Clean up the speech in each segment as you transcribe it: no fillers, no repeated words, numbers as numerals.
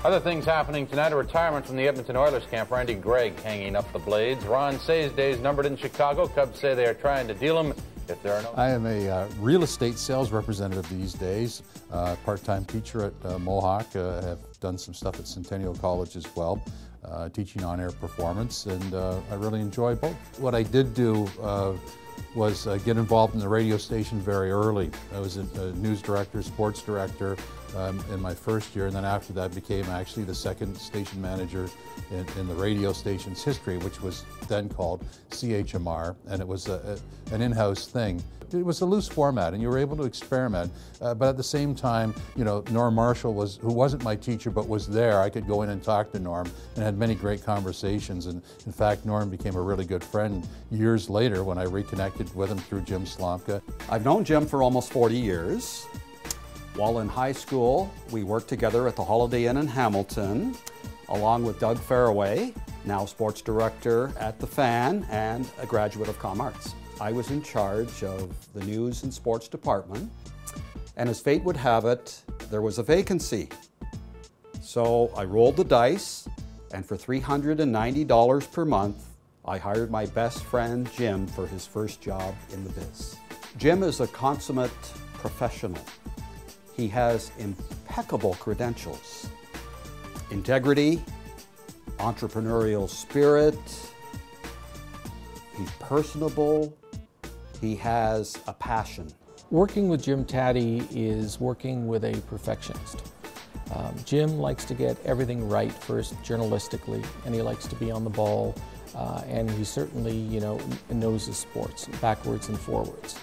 Other things happening tonight: a retirement from the Edmonton Oilers camp. Randy Gregg hanging up the blades. Ron Say's days numbered in Chicago. Cubs say they are trying to deal him if there are no... I am a real estate sales representative these days, part-time teacher at Mohawk. Have done some stuff at Centennial College as well, teaching on-air performance, and I really enjoy both. What I did do was get involved in the radio station very early. I was a news director, sports director in my first year, and then after that became actually the second station manager in the radio station's history, which was then called CHMR, and it was an in-house thing. It was a loose format, and you were able to experiment, but at the same time, you know, Norm Marshall who wasn't my teacher but was there. I could go in and talk to Norm and had many great conversations, and in fact Norm became a really good friend years later when I reconnected with him through Jim Slomka. I've known Jim for almost 40 years. While in high school, we worked together at the Holiday Inn in Hamilton, along with Doug Fairway, now sports director at The Fan and a graduate of ComArts. I was in charge of the news and sports department, and as fate would have it, there was a vacancy. So I rolled the dice, and for $390 per month, I hired my best friend Jim for his first job in the biz. Jim is a consummate professional. He has impeccable credentials, integrity, entrepreneurial spirit, he's personable, he has a passion. Working with Jim Tatti is working with a perfectionist. Jim likes to get everything right first journalistically, and he likes to be on the ball, and he certainly, you know, knows his sports backwards and forwards.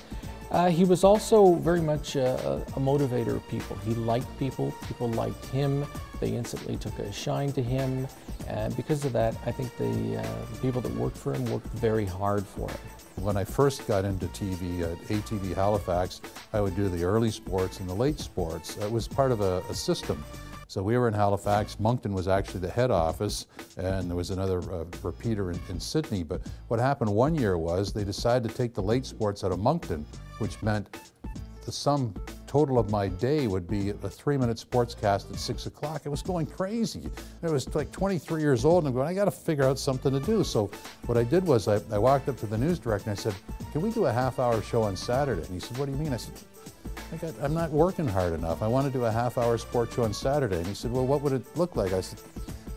He was also very much a motivator of people. He liked people, people liked him, they instantly took a shine to him, and because of that, I think the people that worked for him worked very hard for him. When I first got into TV at ATV Halifax, I would do the early sports and the late sports. It was part of a system. So we were in Halifax. Moncton was actually the head office, and there was another repeater in Sydney. But what happened one year was they decided to take the late sports out of Moncton, which meant the sum total of my day would be a 3-minute sportscast at 6 o'clock. It was going crazy. I was like 23 years old, and I'm going, I got to figure out something to do. So what I did was I walked up to the news director and I said, can we do a half-hour show on Saturday? And he said, what do you mean? I said, I'm not working hard enough. I want to do a half-hour sports show on Saturday. And he said, well, what would it look like? I said,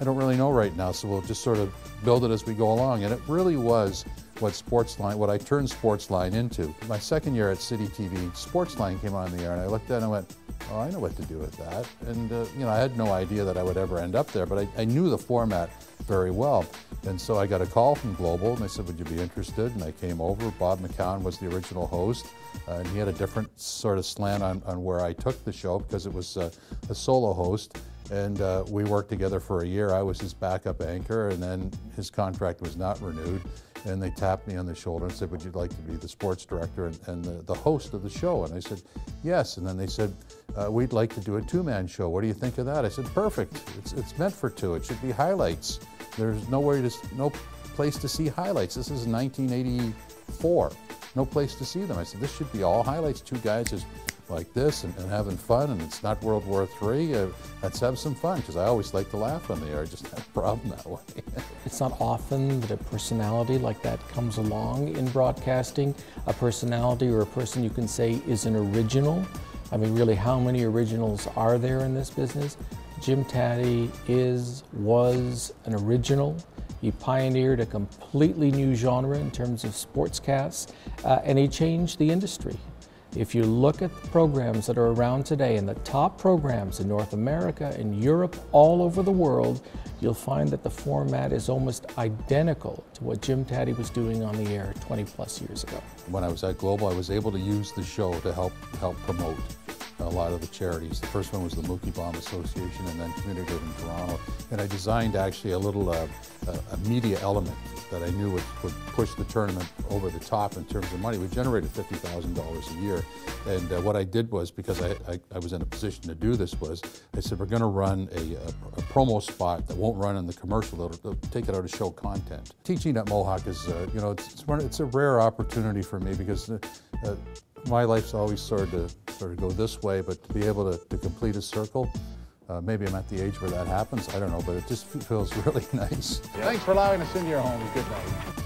I don't really know right now, so we'll just sort of build it as we go along. And it really was what I turned Sportsline into. My second year at City TV, Sportsline came on the air, and I looked at it and I went, oh, I know what to do with that. And you know, I had no idea that I would ever end up there, but I knew the format very well. And so I got a call from Global, and they said, would you be interested? And I came over. Bob McCown was the original host, and he had a different sort of slant on where I took the show because it was a solo host. And we worked together for a year. I was his backup anchor, and then his contract was not renewed. And they tapped me on the shoulder and said, would you like to be the sports director and the host of the show? And I said, yes. And then they said, we'd like to do a two-man show. What do you think of that? I said, perfect. It's meant for two. It should be highlights. There's no place to see highlights. This is 1984. No place to see them. I said, this should be all highlights. Two guys just like this and having fun, and it's not World War III. Let's have some fun, because I always like to laugh on the air. I just have a problem that way. It's not often that a personality like that comes along in broadcasting, a personality or a person you can say is an original. I mean, really, how many originals are there in this business? Jim Tatti was an original. He pioneered a completely new genre in terms of sportscasts, and he changed the industry. If you look at the programs that are around today, and the top programs in North America, in Europe, all over the world, you'll find that the format is almost identical to what Jim Tatti was doing on the air 20 plus years ago. When I was at Global, I was able to use the show to help promote a lot of the charities. The first one was the Mookie Bomb Association, and then Community in Toronto. And I designed actually a little a media element that I knew would push the tournament over the top in terms of money. We generated $50,000 a year. And what I did was, because I was in a position to do this, was I said, we're going to run a promo spot that won't run in the commercial. They'll take it out of show content. Teaching at Mohawk is, you know, it's a rare opportunity for me, because my life's always sort of go this way, but to be able to complete a circle, Maybe I'm at the age where that happens, I don't know, but it just feels really nice. Thanks for allowing us into your home. Good night.